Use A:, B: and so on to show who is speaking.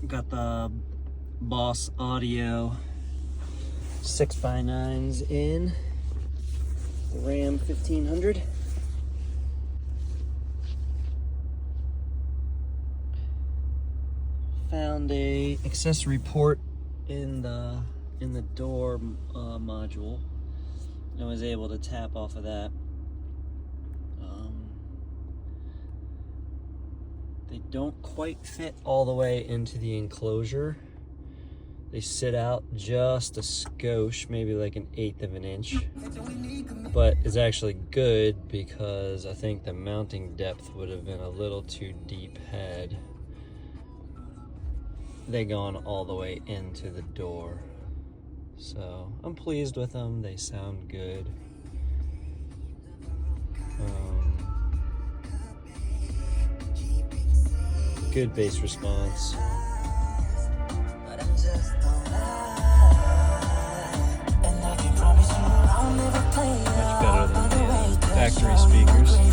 A: Got the Boss Audio 6x9s in. The Ram 1500. Found a accessory port in the door module, and was able to tap off of that. They don't quite fit all the way into the enclosure. They sit out just a skosh, maybe like 1/8 of an inch, but it's actually good because I think the mounting depth would have been a little too deep had they gone all the way into the door. So I'm pleased with them. They sound good. Good bass response. Much better than the factory speakers.